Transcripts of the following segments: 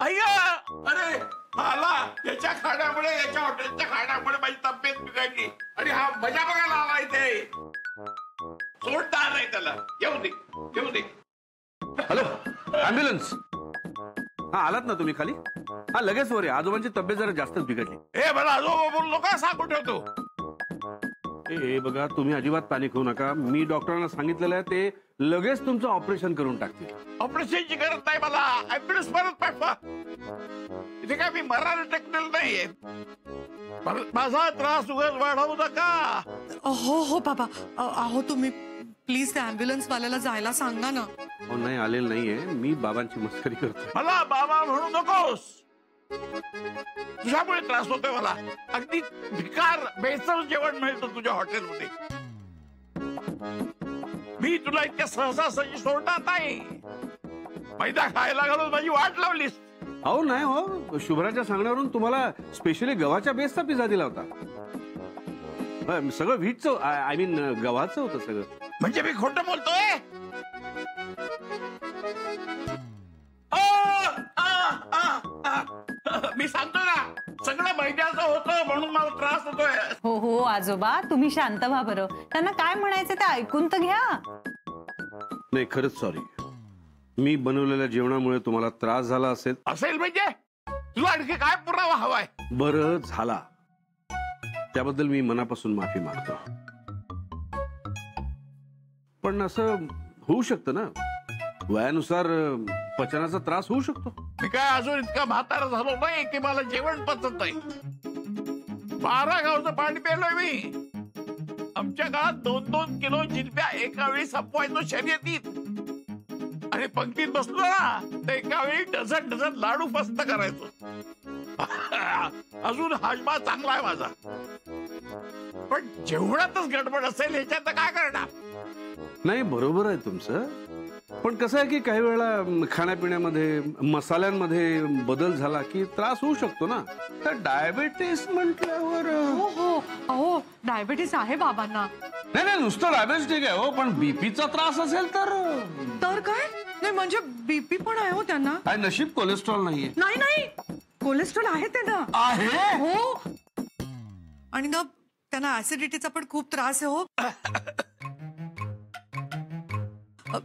अय्या, अरे आला याच्या खाण्यामुळे, याच्या हॉटेलच्या खाण्यामुळे माझी तब्येत बिघडली आणि हा मजा बघायला आला इथे. सोडणार नाही त्याला. येऊ दे, येऊ दे. Hello, ambulance. हा, आलात ना तुम्ही खाली? हा, लगेच वर. आजोबांची तब्येत जरा जास्तच बिघडली. हे मला आजोबा बोललो का सांगून ठेवतो. हे बघा, तुम्ही अजिबात पॅनिक होऊ नका. मी डॉक्टरांना सांगितलेलं आहे, ते लगेच तुमचं ऑपरेशन करून टाकतील. ऑपरेशनची गरज नाही मला. ऍम्ब्युलन्स परत पाठवा. इथे काय मी मरायला टेकलेलं नाहीये. माझा त्रास उगाच वाढवू नका. हो हो बाबा, अहो तुम्ही प्लीज त्या ॲम्ब्युलन्स वाल्याला जायला सांगा ना. हो, नाही आलेलं नाहीये. मी बाबांची मस्करी करतो. मला बाबा म्हणू नकोस. तुझ्यामुळे त्रास होतोय मला. अगदी भिकार बेचव जेवण मिळतं तुझ्या हॉटेलमध्ये. मी तुला इतक्या सहजासहजी सोडणार नाही. मैदा खायला घालून माझी वाट लावलीस. अहो नाही हो, शुभ्राच्या सांगण्यावरून तुम्हाला स्पेशली गव्हाच्या बेसचा पिझ्झा दिला होता. सगळं व्हीटचं, आय मीन गव्हाचं होतं सगळं. म्हणजे मी खोटं बोलतोय? मी सांगतो ना, सगळं मैद्याचं होतं म्हणून मला त्रास होतोय. हो हो आजोबा, तुम्ही शांत व्हा बरं. त्यांना काय म्हणायचं ते ऐकून तर घ्या. नाही, खरंच सॉरी. मी बनवलेल्या जेवणामुळे तुम्हाला त्रास झाला असेल. असेल म्हणजे तुला आणखी काय पुरावा हवाय? बरं झाला, त्याबद्दल मी मनापासून माफी मागतो. पण असं होऊ शकतं ना, वयानुसार पचनाचा त्रास होऊ शकतो. मी काय अजून इतका म्हातारा झालो नाही की मला जेवण पचत नाही. 12 गावचं पाणी प्यायलोय मी. आमच्या काळात 2-2 किलो जिलब्या एका वेळी संपवायचो शर्यतीत. आणि पंक्तीत बसलो ना तर एका वेळी डझन लाडू फस्त करायचो. अजून हाजमा चांगला आहे माझा. पण जेवणातच गडबड असेल ह्याच्यात काय करणार? नाही, बरोबर आहे तुमचं. पण कसं आहे की काही वेळेला खाण्यापिण्यामध्ये, मसाल्यांमध्ये बदल झाला की त्रास होऊ शकतो ना. तर डायबेटीस म्हटल्यावर हो हो, अहो डायबिटीस आहे बाबांना. नाही नाही, नुसतं डायबेटीस ठीक आहे हो, पण बीपीचा त्रास असेल तर काय? नाही म्हणजे बीपी पण आहे हो त्यांना. काय नशीब कोलेस्ट्रॉल नाहीये. नाही नाही, कोलेस्ट्रॉल आहे त्यांना. आहे हो, आणि ना त्यांना ऍसिडिटीचा पण खूप त्रास आहे हो.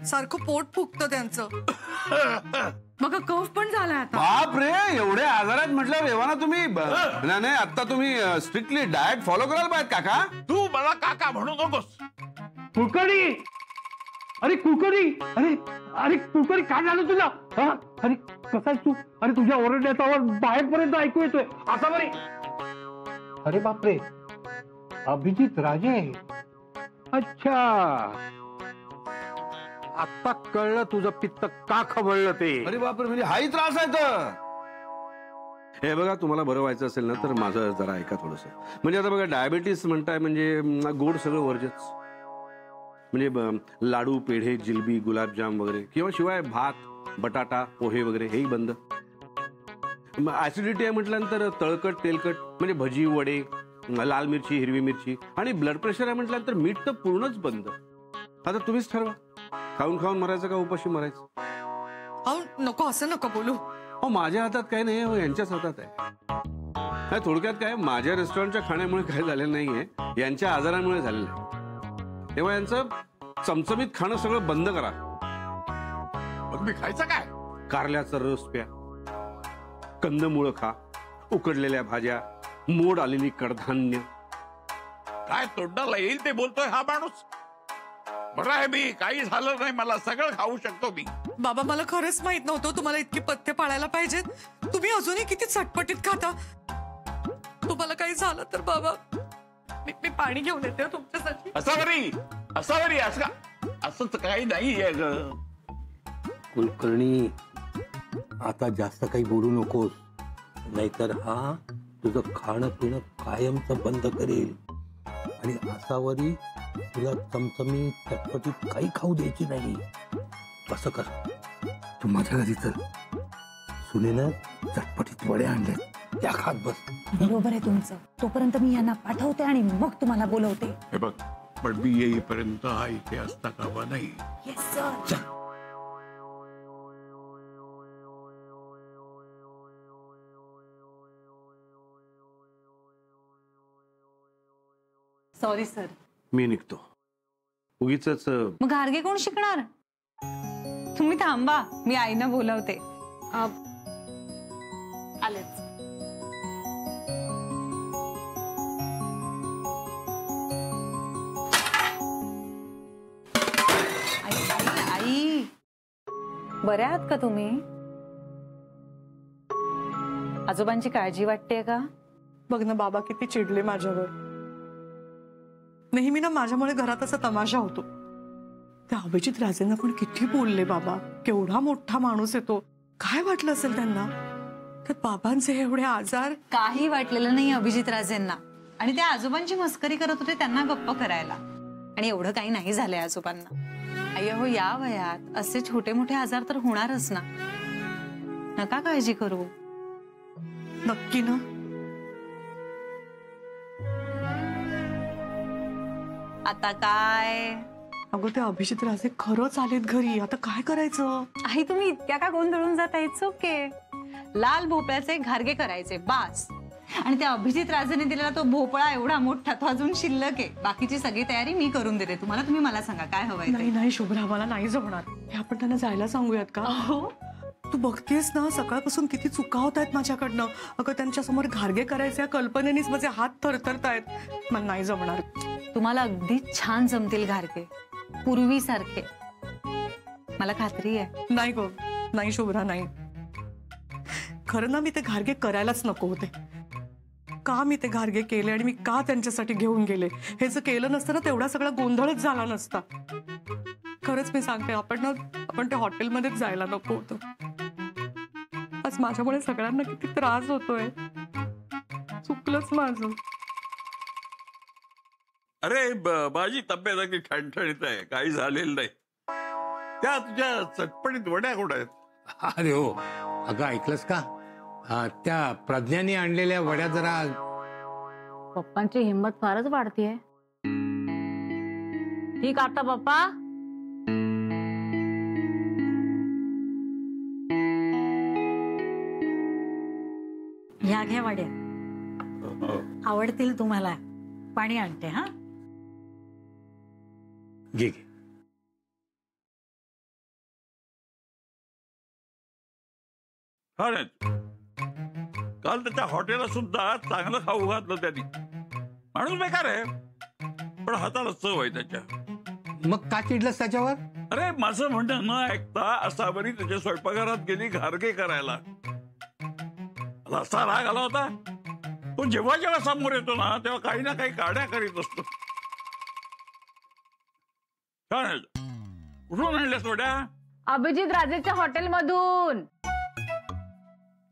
सारखं पोट फुगतं त्यांचं. मग कफ पण झालाय आता. बाप रे, एवढे आजारात म्हटल्यावर एव्हा तुम्ही नाही, आता तुम्ही स्ट्रिक्टली डाएट फॉलो करायला पाहिजे काका. तू मला काका म्हणू नकोस. कुलकर्णी, अरे कुलकर्णी, अरे अरे कुलकर्णी, काय झालं तुला? अरे कसा आहेस तू? अरे तुझ्या ओरडण्याचा आवाज बाहेरपर्यंत ऐकू येतोय. असा बरे. अरे बापरे, अभिजित राजे. अच्छा, आता कळलं तुझं पित्त का खवळलं ते. अरे बापरे, म्हणजे हाही त्रास आहे तर. हे बघा, तुम्हाला बरं व्हायचं असेल ना तर माझं जरा ऐका थोडंसं. म्हणजे आता बघा, डायबिटीस म्हणताय म्हणजे गोड सगळं वर्जच. म्हणजे लाडू, पेढे, जिलबी, गुलाबजाम वगैरे, किंवा शिवाय भात, बटाटा, पोहे वगैरे हेही बंद. ऍसिडिटी आहे म्हटल्यानंतर तळकट, तेलकट म्हणजे भजी, वडे, लाल मिरची, हिरवी मिरची. आणि ब्लड प्रेशर आहे म्हटल्यानंतर मीठ तर पूर्णच बंद. आता तुम्हीच ठरवा, खाऊन खाऊन मरायचं का उपाशी मरायचं. अहो नको, असं नको बोलू. हो, माझ्या हातात काही नाही हो, यांच्याच हातात आहे. थोडक्यात काय, माझ्या रेस्टॉरंटच्या खाण्यामुळे काय झालेलं नाहीये, यांच्या आजारामुळे झालेलं आहे. तेव्हा यांचं चमचमीत खाणं सगळं बंद करा. मग मी खायचं काय? कारल्याचा रस प्या, कंदमुळं खा, उकडलेल्या भाज्या, मोड आलेली कडधान्य. काय तोंडाला येईल ते बोलतोय हा माणूस. बरं आहे, मी काही झालं नाही, मला सगळं खाऊ शकतो मी. बाबा, मला खरंच माहित नव्हतं तुम्हाला इतके पथ्य पाळायला पाहिजेत. तुम्ही अजूनही किती चटपटीत खाता. तुम्हाला काही झालं तर बाबा, मी पाणी घेऊन येते तुमच्यासाठी. असावरी असंच काही नाहीये ग. कुलकर्णी, आता जास्त काही बोलू नकोस, नाहीतर हा तुझं खाणं पिणं कायमचं बंद करेल. आणि असावरी तुला चमचमी चटपटीत काही खाऊ द्यायची नाही. असं कर, तू माझ्या घरी चल. सुनेनं चटपटीत वडे आणले, त्या खात बस. बरोबर आहे तुमचं. तोपर्यंत मी यांना पाठवते आणि मग तुम्हाला बोलवते. हे बघ, पण मी येईपर्यंत हा इथे असता कामा नाही. Yes sir. Sorry sir. मी निघतो. उगीच मग घारगे कोण शिकणार? तुम्ही थांबा, मी आईना बोलवते. आलेच. आई, बऱ्या आहात का तुम्ही? आजोबांची काळजी वाटते का? बघ ना बाबा किती चिडले माझ्यावर. नेहमी ना माझ्यामुळे घरात असा तमाशा होतो. त्या अभिजित राजेंना पण किती बोलले बाबा. केवढा मोठा माणूस येतो, काय वाटलं असेल त्यांना. तर बाबांचे एवढे आजार. काही वाटलेलं नाही अभिजित राजेंना. आणि त्या आजोबांची मस्करी करत होते त्यांना गप्प करायला. आणि एवढं काही नाही झालंय आजोबांना. अय्या हो, या वयात असे छोटे मोठे आजार तर होणारच ना. नका काळजी करू. नक्की ना? आता काय? अगं ते अभिजित राजे खरंच आलेत घरी. आता काय करायचं? आई तुम्ही इतक्या का गोंधळून जाताय? It's okay. लाल भोपळ्याचे घारगे करायचे बास. आणि त्या अभिजित राजेने दिलेला तो भोपळा एवढा मोठा, तो अजून शिल्लक आहे. बाकीची सगळी तयारी मी करून देते तुम्हाला. तुम्ही मला सांगा काय हवंय. नाही नाही शुभ्रा, मला नाही जमणार. हे आपण त्यांना जायला सांगूयात का? तू बघतेस ना सकाळपासून किती चुका होत आहेत माझ्याकडनं. अगं त्यांच्या समोर घारगे करायचे कल्पनेनेच माझे हात थरथरतायत. मला नाही जमणार. तुम्हाला अगदी छान जमतील घारगे, पूर्वीसारखे. मला खात्री आहे. नाही गो, नाही शुभ्रा, नाही. खरं ना मी ते घारगे करायलाच नको होते. का मी ते घारगे केले आणि मी का त्यांच्यासाठी घेऊन गेले? हे जर केलं नसतं ना तेवढा सगळा गोंधळच झाला नसता. खरंच मी सांगते, आपण त्या हॉटेलमध्येच जायला नको होतं. आज माझ्यामुळे सगळ्यांना किती त्रास होतोय. चुकलंच माझं. अरे माझी तब्येत अगदी ठणठणीत आहे, काही झालेलं नाही. त्या तुझ्या चटपटीत वड्या कुठं आहेत? अरे हो, अगं ऐकलंस का? त्या प्रज्ञाने आणलेल्या वड्या जरा. पप्पांची हिंमत फारच वाढतीये. ठीक आता पप्पा. ह्या घ्या वाड्या, आवडतील तुम्हाला. पाणी आणते. हा घे घे. काल त्याच्या हॉटेलला सुद्धा चांगलं खाऊ घातलं त्यांनी. माणूस बेकार आहे, पण हाताला चव आहे त्याच्या. मग का चिडलंस त्याच्यावर? अरे माझं म्हणणं न ऐकता असावरी त्याच्या स्वयंपाकघरात गेली घारगे करायला. मला असा राग आला होता. तो जेव्हा जेव्हा समोर येतो ना तेव्हा काही ना काही काड्या करीत असतो. छान. कुठून आणल्यास वड्या? अभिजित राजेच्या हॉटेल मधून.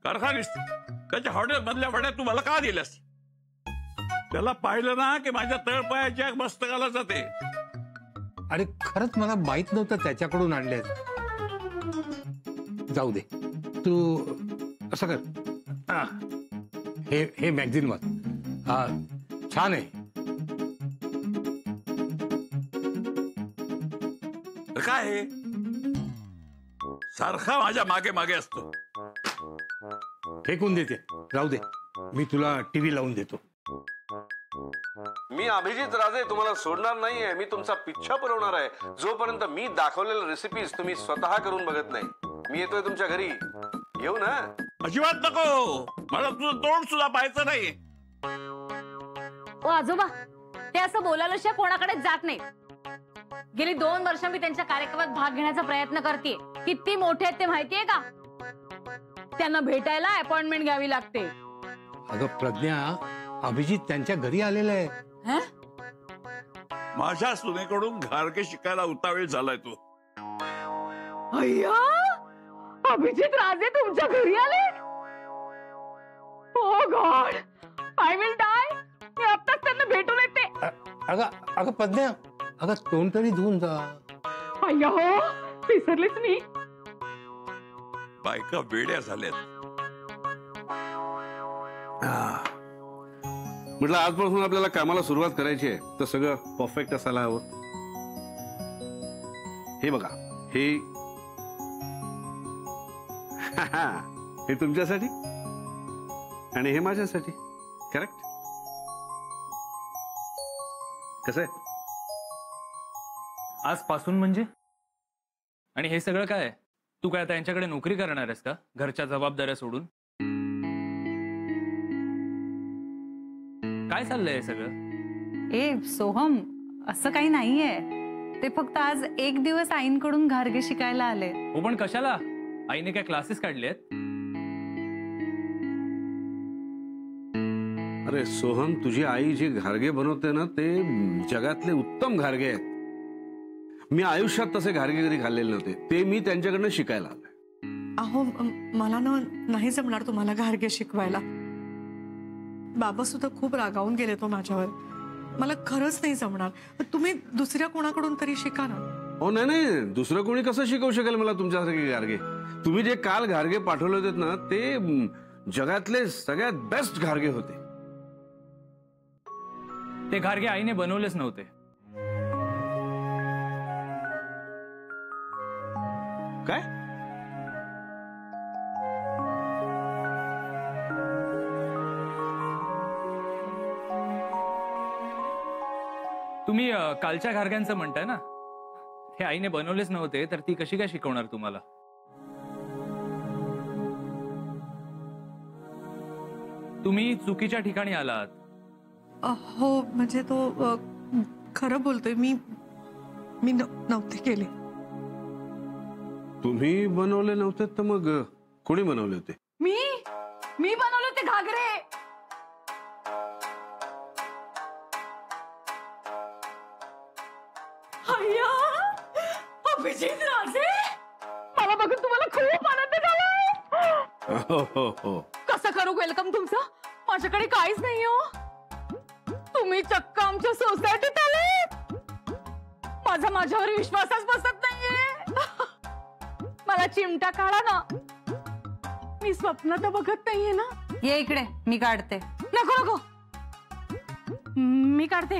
कारखानीस त्याच्या हॉटेल मधल्या वड्या तू मला का दिल्यास? त्याला पाहिलं ना की माझ्या तळपायाच्या मस्तकाला जाते. अरे खरंच मला माहित नव्हतं त्याच्याकडून आणले. जाऊ दे, तू असं कर, हे मॅगझिन वाच. छान आहे. काय आहे? सारखा माझ्या मागे मागे असतो. फेकून देते, राहू दे. मी तुला टीव्ही लावून देतो. मी अभिजित राजे तुम्हाला सोडणार नाहीये. मी तुमचा पिच्छा पुरवणार आहे जोपर्यंत मी दाखवलेल्या रेसिपीज तुम्ही स्वतः करून बघत नाही. मी येतोय तुमच्या घरी. येऊ ना? अजिबात नको. मला तुझं तोंड सुद्धा पाहायचं नाही. ओ आजोबा, ते असं बोलायला शिवाय कोणाकडेच जात नाही. गेली 2 वर्ष मी त्यांच्या कार्यक्रमात भाग घेण्याचा प्रयत्न करते. किती मोठे आहेत ते माहितीये का? त्यांना भेटायला अपॉइंटमेंट घ्यावी लागते. अगं प्रज्ञा, अभिजित त्यांच्या घरी आलेला आहे. माझ्या सुनेकडून घारगे शिकायला उतावीळ झालाय तू. अय्या, अभिजित राजे तुमच्या घरी आले? ओ गॉड, आय विल डाय. मी आत्ताच त्यांना भेटून येते. अगं प्रज्ञा, अगं तोंड तरी धुवून जा. अय्या हो, विसरलीच मी. बायका वेड्या झाल्यात. म्हटलं आजपासून आपल्याला कामाला सुरुवात करायची आहे, तर सगळं परफेक्ट असायला हवं. हे बघा, हे हे तुमच्यासाठी आणि हे माझ्यासाठी. करेक्ट? कसं आहे? आजपासून म्हणजे? आणि हे सगळं काय? तू काय आता यांच्याकडे नोकरी करणार आहेस का, घरच्या जबाबदाऱ्या सोडून? काय चाललंय हे सगळं? ए सोहम, असं काही नाहीये. ते फक्त आज एक दिवस आईंकडून घारगे शिकायला आले. हो पण कशाला? आईने काय क्लासेस काढले आहेत? अरे सोहम, तुझी आई जे घारगे बनवते ना ते जगातले उत्तम घारगे आहेत. मी आयुष्यात तसे घारगे कधी खाल्लेले नव्हते. ते मी त्यांच्याकडनं शिकायला आलोय. अहो मला ना नाही जमणार तुम्हाला घारगे शिकवायला. बाबा सुद्धा खूप रागावून गेले तो माझ्यावर. मला खरंच नाही जमणार. तुम्ही दुसऱ्या कोणाकडून तरी शिका ना. हो नाही नाही, दुसरं कोणी कसं शिकवू शकेल मला तुमच्यासारखे घारगे. तुम्ही जे काल घारगे पाठवले होते ना ते जगातले सगळ्यात बेस्ट घारगे होते. ते घारगे आईने बनवलेच नव्हते. काय? तुम्ही कालच्या घारग्यांचं म्हणताय ना, हे आईने बनवलेच नव्हते, तर ती कशी काय शिकवणार तुम्हाला? तुम्ही चुकीच्या ठिकाणी आलात. हो म्हणजे तो खरं बोलतोय. मी नव्हते केले. तुम्ही बनवले नव्हते तर मग कोणी बनवले होते? मी बनवले होते घागरे. अभिजित राजे, मला बघून तुम्हाला खूप आनंद झाला. हो. कसं करू वेलकम तुमचं? माझ्याकडे काहीच नाही हो. तुम्ही चक्क आमच्या सोसायटीत आले. माझ्यावर विश्वासच बसत नाहीये. मला चिमटा काढा ना. मी स्वप्न तर बघत नाहीये ना. ये इकडे, मी काढते. नको मी काढते.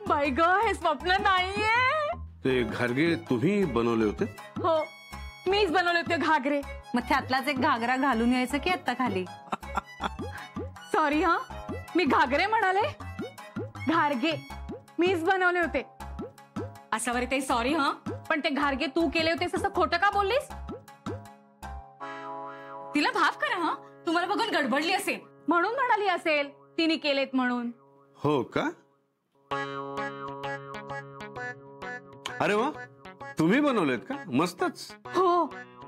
बाई ग, हे स्वप्न नाहीये. ते घारगे तुम्ही बनवले होते? हो, मीच बनवले होते घागरे. मग त्यातलाच एक घागरा घालून यायचं की आता खाली? सॉरी हा, मी घागरे म्हणाले. घारगे मीच बनवले होते. असं वरी ते सॉरी हा, पण ते घारगे तू केले होतेस असं खोटं का बोललीस? तिला माफ करा हा, तुम्हाला बघून गडबडली असेल म्हणून म्हणाली असेल तिने केलेत म्हणून. हो का? अरे वा, तुम्ही बनवलेत का? मस्तच. हो,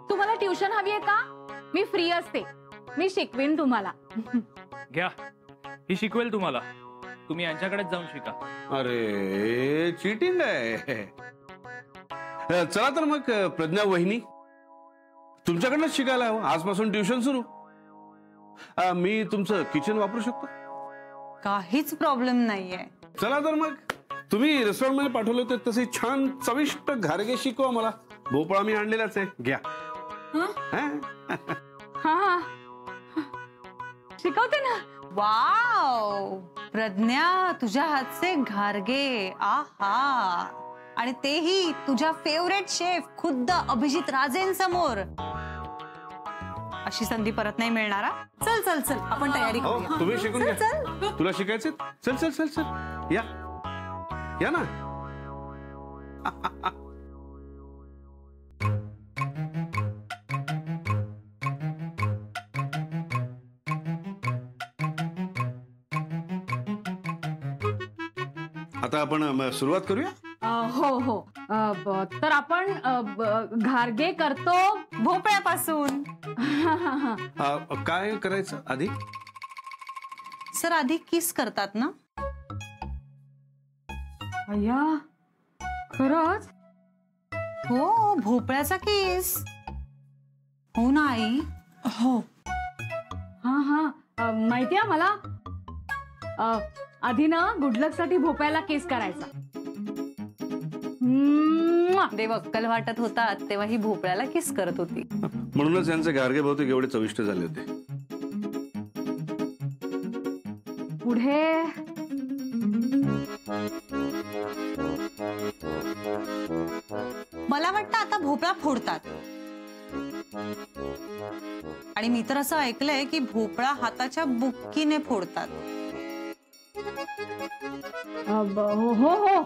तुम्हाला ट्युशन हवी आहे का? मी फ्री असते. मी शिकवेन तुम्हाला. घ्या, ही शिकवेल तुम्हाला. तुम्ही यांच्याकडेच जाऊन शिका. अरे चीटिंग आहे. चला तर मग प्रज्ञा वहिनी, तुमच्याकडनंच शिकायला हवं. आजपासून ट्युशन सुरू. मी तुमचं किचन वापरू शकतो? काहीच प्रॉब्लेम नाहीये. चला तर मग. तुम्ही रेस्टॉरंट मध्ये पाठवले होते तसे छान चविष्ट घारगे शिकवा मला. भोपळा मी आणलेलाच आहे, घ्या. हा शिकवते ना. वाव प्रज्ञा, तुझ्या हातचे घारगे. आहा, आणि तेही तुझ्या फेवरेट शेफ खुद्द अभिजित राजेंसमोर. अशी संधी परत नाही मिळणार. चल चल चल, आपण तयारी हो, करूया. तुम्ही शिकून चल, घ्या. तुला शिकायचे? चल चल चल चल, या ना. आता आपण सुरुवात करूया. हो. तर आपण घारगे करतो भोपळ्यापासून. काय करायचं आधी? सर, आधी किस करतात ना? अय्या, खरंच? हो, भोपळ्याचा किस. हो ना आई? हो. हा माहितीये मला. आधी ना गुडलक साठी भोपळ्याला केस करायचा. देव अक्कल वाटत होता तेव्हा ही भोपळ्याला किस करत होती. म्हणूनच यांचे घारगे बहुतेक एवढे चविष्ट झाले होते. पुढे मला वाटतं आता भोपळा फोडतात. आणि मी तर असं ऐकलंय की भोपळा हाताच्या बुक्कीने फोडतात. हो हो हो.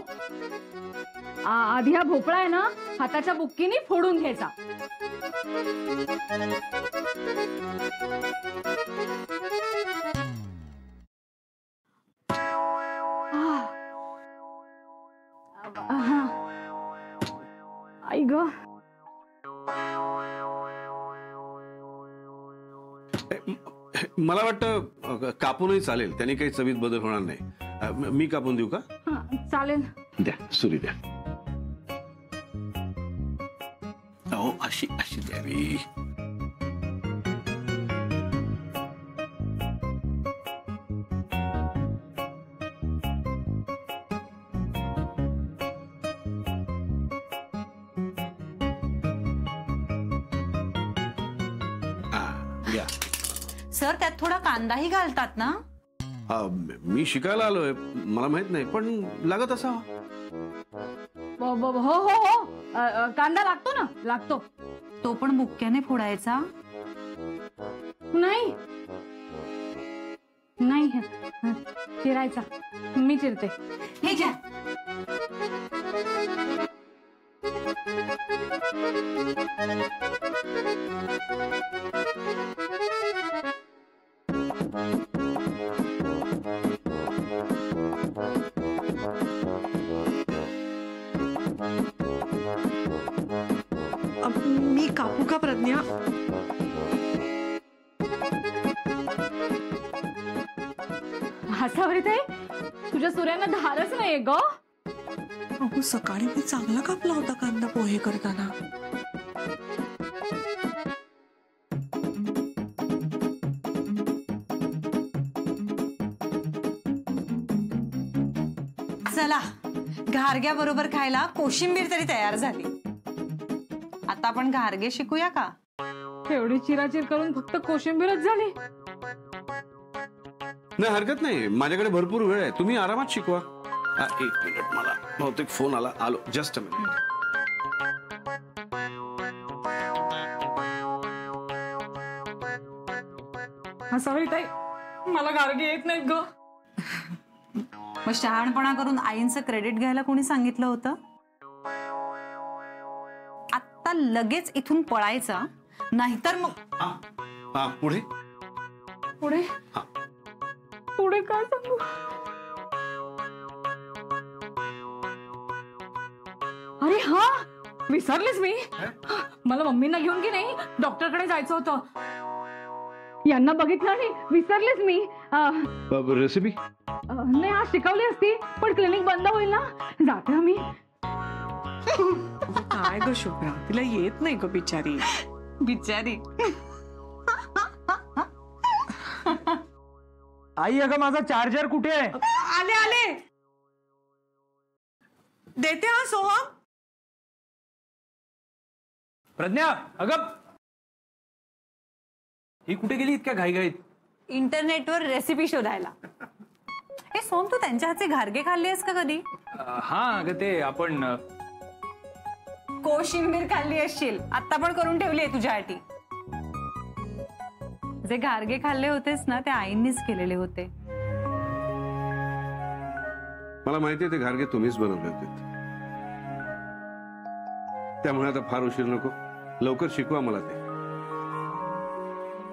आधी हा भोपळा आहे ना हाताच्या बुक्कीने फोडून घ्यायचा. आई ग. मला वाटतं कापूनही चालेल, त्याने काही चवीत बदल होणार नाही. मी कापून देऊ का? चालेल. द्या सुरी द्या. हो अशी अशी द्यावी. सर त्यात थोडा कांदाही घालतात ना? मी शिकायला आलोय, मला माहित नाही, पण लागत असावा. हो हो हो. कांदा लागतो ना? लागतो. तो पण मुक्क्याने फोडायचा नाही नाही. चिरायचा. मी चिरते. हे घ्या. मी कापू का प्रज्ञा? हसावरी ते तुझ्या सूर्यानं धारच नाहीये ग. अहो सकाळी मी चांगला कापला होता कांदा पोहे करताना. चला घारग्या बरोबर खायला कोशिंबीर तरी तयार झाली. आता आपण घारगे शिकूया का? एवढी चिराचिर करून फक्त कोशिंबीरच झाली. नाही हरकत नाही, माझ्याकडे भरपूर वेळ आहे, तुम्ही आरामात शिकवा. एक मिनिट, मला बहुतेक फोन आला. आलो, जस्ट अ मिनिट. हसावरी ताई मला घारगे येत नाहीत ग. मग शहाणपणा करून आईंचं क्रेडिट घ्यायला कोणी सांगितलं होतं? आता लगेच इथून पळायचा, नाहीतर मग पुढे पुढे पुढे काय सांगू? अरे हा विसरलेच मी. मला मम्मींना घेऊन की नाही डॉक्टरकडे जायचं होतं. यांना बघितलं आणि विसरलेच मी. रेसिपी नाही आज शिकवली असती पण क्लिनिक बंद होईल ना. जाते मी. काय ग शुभ्रा, तिला येत नाही ग बिचारी. बिचारी. आई अगं माझा चार्जर कुठे आहे? आले आले. देते हा सोहम. प्रज्ञा अगं ही कुठे गेली इतक्या घाईघाईत? इंटरनेटवर रेसिपी शोधायला. हे सोम, तू त्यांच्या हातचे घारगे खाल्ले आहेस का कधी? हा अगं ते आपण कोशिंबीर खाल्ली असशील. आता पण करून ठेवली आहे तुझ्यासाठी. जे घारगे खाल्ले होतेस ना ते आईंनीच केलेले होते. मला माहितीये ते घारगे तुम्हीच बनवले होते, त्यामुळे आता फार उशीर नको, लवकर शिकवा मला ते.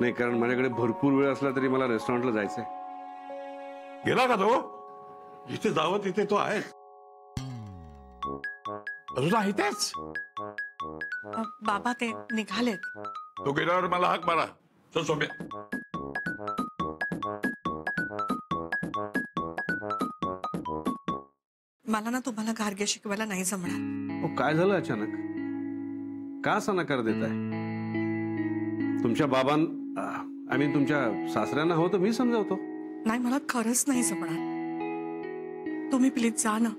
नाही कारण माझ्याकडे भरपूर वेळ असला तरी मला रेस्टॉरंटला जायचंय. गेला का तो? जिथे जावं तिथे तो आहेच. अजून आहे तेच. बाबा ते निघालेत. तो गेल्यावर मला हाक मारा. चल सोम्या. मला ना तुम्हाला घारगे शिकवायला नाही जमणार. काय झालं अचानक? का असा नकार देताय? तुमच्या आय मीन तुमच्या सासऱ्यांना हो तर मी समजावतो. नाही मला खरंच नाही जमणार. तुम्ही प्लीज जा ना.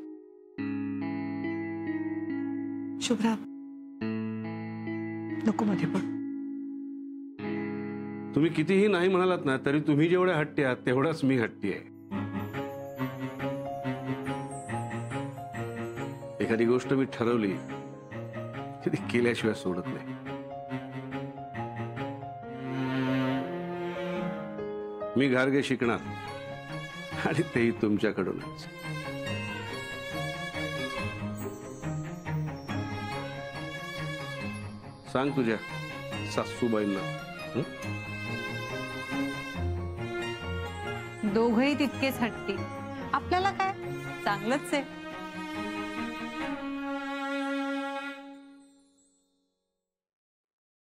शुभ्रा नको मध्ये पण. तुम्ही कितीही नाही म्हणालात ना तरी तुम्ही जेवढ्या हट्टी आहात तेवढाच मी हट्टी आहे. एखादी गोष्ट मी ठरवली की ती केल्याशिवाय सोडत नाही. मी घारगे शिकणार आणि तेही तुमच्याकडूनच. सांग तुझ्या सासूबाईंना. हं? दोघही तितकेच हट्टी. आपल्याला काय, चांगलंच आहे.